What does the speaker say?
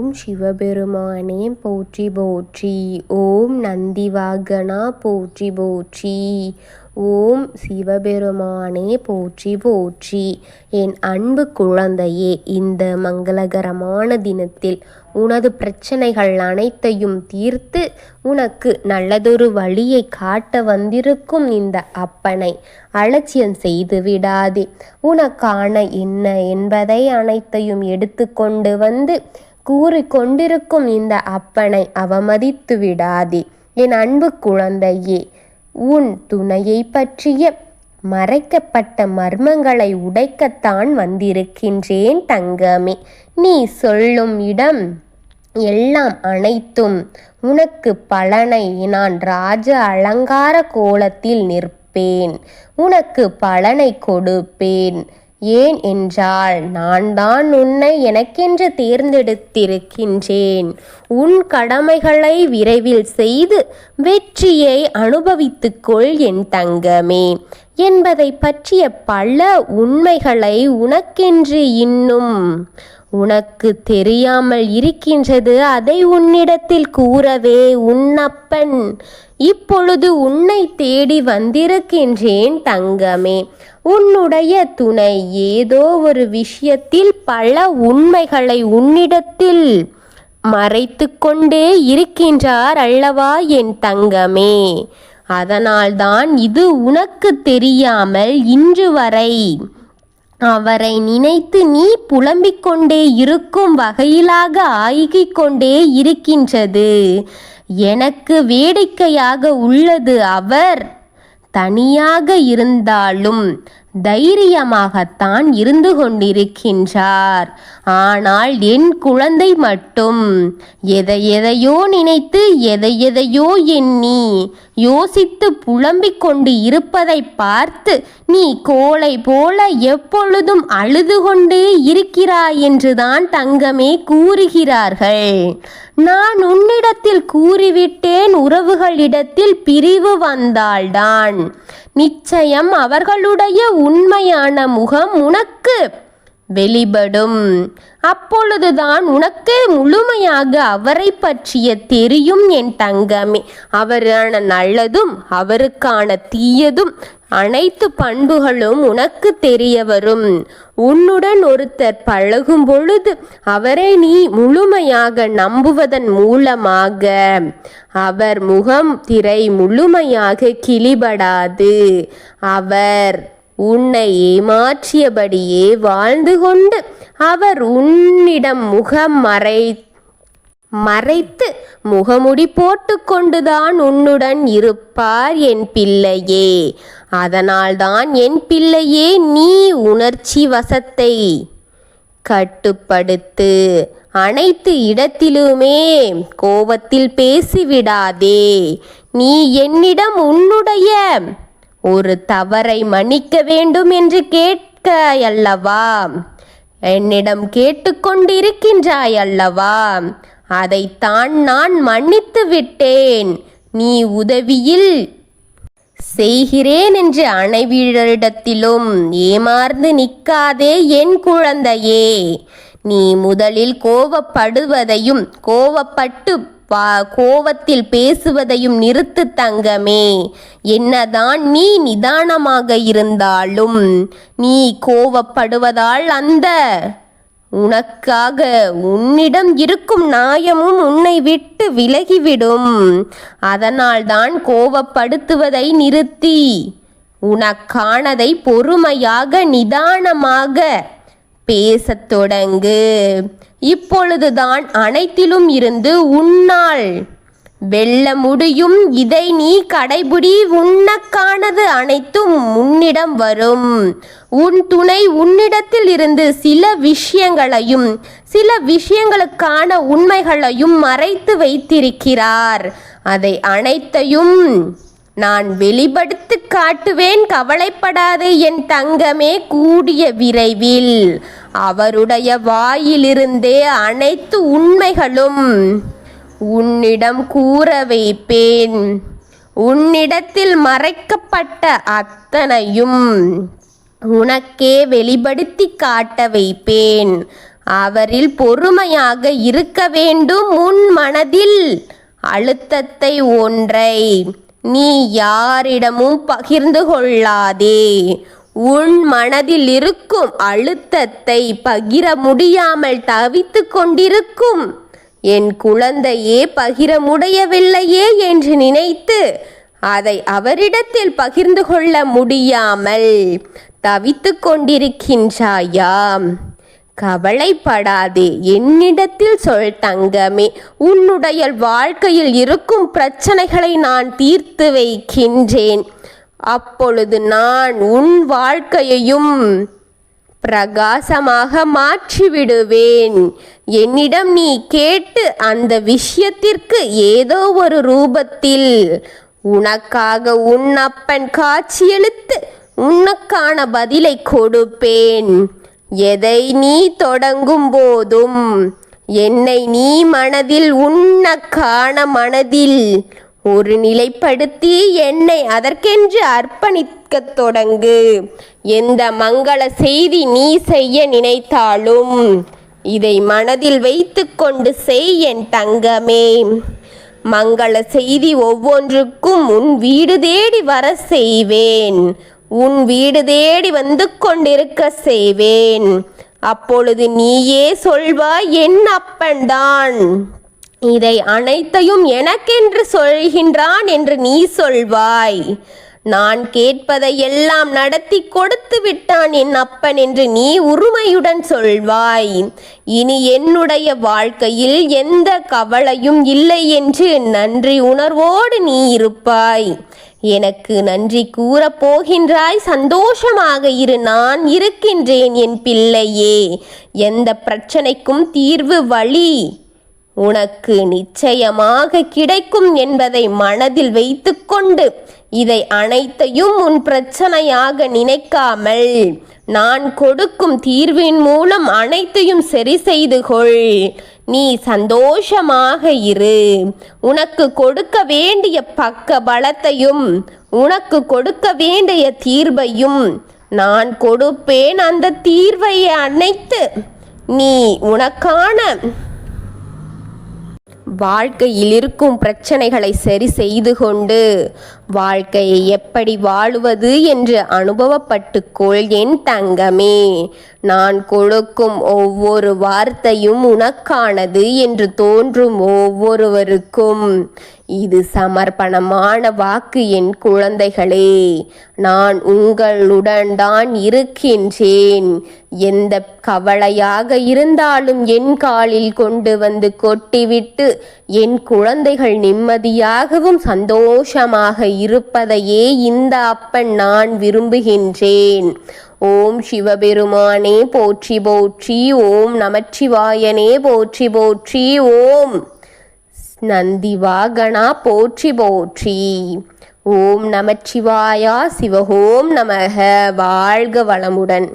ஓம் சிவபெருமானே போற்றி போற்றி. ஓம் நந்திவாகனா போற்றி போற்றி. ஓம் சிவபெருமானே போற்றி போற்றி. என் அன்பு குழந்தையே, இந்த மங்களகரமான தினத்தில் உனது பிரச்சனைகள் அனைத்தையும் தீர்த்து உனக்கு நல்லதொரு வழியை காட்ட வந்திருக்கும் இந்த அப்பனை அலட்சியம் செய்து விடாதே. உனக்கான என்ன என்பதை அனைத்தையும் எடுத்துக்கொண்டு வந்து கூறிக்கொண்டிருக்கும் இந்த அப்பனை அவமதித்து விடாதே. என் அன்பு குழந்தையே, உன் துணையை பற்றிய மறைக்கப்பட்ட மர்மங்களை உடைக்கத்தான் வந்திருக்கின்றேன் தங்கமே. நீ சொல்லும் இடம் எல்லாம் அனைத்தும் உனக்கு பலனை நான் ராஜ அலங்கார கோலத்தில் நிற்பேன். உனக்கு பலனை கொடுப்பேன். ஏன் என்றால் நான் தான் உன்னை எனக்கென்று தேர்ந்தெடுத்திருக்கின்றேன். உன் கடமைகளை விரைவில் செய்து வெற்றியை அனுபவித்துக்கொள் என் தங்கமே என்பதை பற்றிய பல உண்மைகளை உனக்கென்று இன்னும் உனக்கு தெரியாமல் இருக்கின்றது. அதை உன்னிடத்தில் கூறவே உன்னப்பன் இப்பொழுது உன்னை தேடி வந்திருக்கின்றேன் தங்கமே. உன்னுடைய துணை ஏதோ ஒரு விஷயத்தில் பல உண்மைகளை உன்னிடத்தில் மறைத்து கொண்டே இருக்கின்றார் அல்லவா என் தங்கமே. அதனால்தான் இது உனக்கு தெரியாமல் இன்று வரை அவரை நினைத்து நீ புலம்பிக் கொண்டே இருக்கும் வகையிலாக ஆகிக் கொண்டே இருக்கின்றது. எனக்கு வேடிக்கையாக உள்ளது, அவர் தனியாக இருந்தாலும் தைரியமாகத்தான் இருந்து கொண்டிருக்கின்றார். ஆனால் என் குழந்தை மட்டும் எதையோ நினைத்து எதையோ எண்ணி யோசித்து புலம்பிக் கொண்டு இருப்பதை பார்த்து நீ கோழை போல எப்பொழுதும் அழுது கொண்டே இருக்கிறாய் என்றுதான் தங்கமே கூறுகிறார்கள். நான் உன்னிடத்தில் கூறிவிட்டேன், உறவுகளிடத்தில் பிரிவு வந்தால்தான் நிச்சயம் அவர்களுடைய உண்மையான முகம் உனக்கு வெளிப்படும். அப்பொழுதுதான் உனக்கு முழுமையாக அவரை பற்றிய தெரியும் என் தங்கமே. அவரான நல்லதும் அவருக்கான தீயதும் அனைத்து பண்புகளும் உனக்கு தெரிய வரும். உன்னுடன் ஒருத்தர் பழகும் பொழுது அவரை நீ முழுமையாக நம்புவதன் மூலமாக அவர் முகம் திரை முழுமையாக கிழிபடாது. அவர் உன்னை ஏமாற்றியபடியே வாழ்ந்து கொண்டு அவர் உன்னிடம் முகம் மறைத்து முகமுடி போட்டு கொண்டுதான் உன்னுடன் இருப்பார் என் பிள்ளையே. அதனால்தான் என் பிள்ளையே, நீ உணர்ச்சி வசத்தை கட்டுப்படுத்து. அனைத்து இடத்திலுமே கோபத்தில் பேசிவிடாதே. நீ என்னிடம் உன்னுடைய ஒரு தவறை மன்னிக்க வேண்டும் என்று கேட்க அல்லவா என்னிடம் கேட்டுக்கொண்டிருக்கின்றாய் அல்லவா? அதைத்தான் நான் மன்னித்து விட்டேன். நீ உதவியில் செய்கிறேன் என்று அனைவரிடத்திலும் ஏமாந்து நிற்காதே என் குழந்தையே. நீ முதலில் கோபப்படுவதையும் கோவத்தில் பேசுவதையும் நிறுத்து தங்கமே. என்னதான் நீ நிதானமாக இருந்தாலும் நீ கோவப்படுவதால் அந்த உனக்காக உன்னிடம் இருக்கும் நியாயமும் உன்னை விட்டு விலகிவிடும். அதனால்தான் கோவப்படுத்துவதை நிறுத்தி உனக்கானதை பொறுமையாக நிதானமாக பேசத் தொடங்கு. இப்பொழுதுதான் அனைத்திலும் இருந்து உன்னால் வெல்ல முடியும். இதை நீ கடைபிடி. உனக்கானது அனைத்தும் உன்னிடம் வரும். உன் துணை உன்னிடத்தில் இருந்து சில விஷயங்களையும் சில விஷயங்களுக்கான உண்மைகளையும் மறைத்து வைத்திருக்கிறார். அதை அனைத்தையும் நான் வெளிப்படுத்தி காட்டுவேன். கவலைப்படாதே என் தங்கமே. கூடிய விரைவில் அவருடைய வாயிலிருந்தே அனைத்து உண்மைகளும் உன்னிடம் கூற வைப்பேன். உன்னிடத்தில் மறைக்கப்பட்ட அத்தனையும் உனக்கே வெளிப்படுத்தி காட்ட வைப்பேன். அவரில் பொறுமையாக இருக்க வேண்டும். உன் மனதில் அழுத்தத்தை ஒன்றை நீ யாரிடமும் பகிர்ந்து கொள்ளாதே. உன் மனதில் இருக்கும் அழுத்தத்தை பகிர முடியாமல் தவித்து கொண்டிருக்கும் என் குழந்தையே பகிர முடியவில்லையே என்று நினைத்து அதை அவரிடத்தில் பகிர்ந்து கொள்ள முடியாமல் தவித்து கொண்டிருக்கின்றாயாம். கவலைப்படாதே, என்னிடத்தில் சொல் தங்கமே. உன்னுடைய வாழ்க்கையில் இருக்கும் பிரச்சனைகளை நான் தீர்த்து வைக்கின்றேன். அப்பொழுது நான் உன் வாழ்க்கையையும் பிரகாசமாக மாற்றிவிடுவேன். என்னிடம் நீ கேட்டு அந்த விஷயத்திற்கு ஏதோ ஒரு ரூபத்தில் உனக்காக உன் அப்பன் காட்சியளித்து உனக்கான பதிலை கொடுப்பேன். எதை நீ தொடங்கும் போதும் என்னை நீ மனதில் உனக்கான மனதில் ஒரு நிலைப்படுத்தி என்னை அதற்கென்று அர்ப்பணிக்க தொடங்கு. எந்த மங்கள செய்தி நீ செய்ய நினைத்தாலும் இதை மனதில் வைத்து கொண்டு செய் என் தங்கமே. மங்கள செய்தி ஒவ்வொன்றுக்கும் உன் வீடு தேடி வர செய்வேன். உன் வீடு தேடி வந்து கொண்டிருக்க செய்வேன். அப்பொழுது நீயே சொல்வாய், என் அப்பன்தான் இதை அனைத்தையும் எனக்கென்று சொல்கின்றான் என்று நீ சொல்வாய். நான் கேட்பதை எல்லாம் நடத்தி கொடுத்து விட்டான் என் அப்பன் என்று நீ உரிமையுடன் சொல்வாய். இனி என்னுடைய வாழ்க்கையில் எந்த கவலையும் இல்லை என்று நன்றி உணர்வோடு நீ இருப்பாய். எனக்கு நன்றி கூறப் போகின்றாய். சந்தோஷமாக இரு, நான் இருக்கின்றேன் என் பிள்ளையே. எந்த பிரச்சனைக்கும் தீர்வு வழி உனக்கு நிச்சயமாக கிடைக்கும் என்பதை மனதில் வைத்துக்கொண்டு இதை அனைத்தையும் உன் பிரச்சனையாக நினைக்காமல் நான் கொடுக்கும் தீர்வின் மூலம் அனைத்தையும் சரி செய்து கொள். நீ சந்தோஷமாக இரு. உனக்கு கொடுக்க வேண்டிய பக்க பலத்தையும் உனக்கு கொடுக்க வேண்டிய தீர்வையும் நான் கொடுப்பேன். அந்த தீர்வை அனைத்து நீ உனக்கான வாழ்க்கையில் இருக்கும் பிரச்சனைகளை சரி செய்து கொண்டு வாழ்க்கையை எப்படி வாழுவது என்று அனுபவப்பட்டுக்கொள் என் தங்கமே. நான் கொடுக்கும் ஒவ்வொரு வார்த்தையும் உனக்கானது என்று தோன்றும் ஒவ்வொருவருக்கும் இது சமர்ப்பணமான வாக்கு என் குழந்தைகளே. நான் உங்களுடன் தான் இருக்கின்றேன். எந்த கவலையாக இருந்தாலும் என் காலில் கொண்டு வந்து கொட்டிவிட்டு என் குழந்தைகள் நிம்மதியாகவும் சந்தோஷமாக இருப்பதையே இந்த அப்பன் நான் விரும்புகின்றேன். ஓம் சிவபெருமானே போற்றி போற்றி. ஓம் நமச்சிவாயனே போற்றி போற்றி. ஓம் நந்திவாகனா போற்றி போற்றி. ஓம் நமச்சிவாயா. சிவஹோம் நமக. வாழ்க வளமுடன்.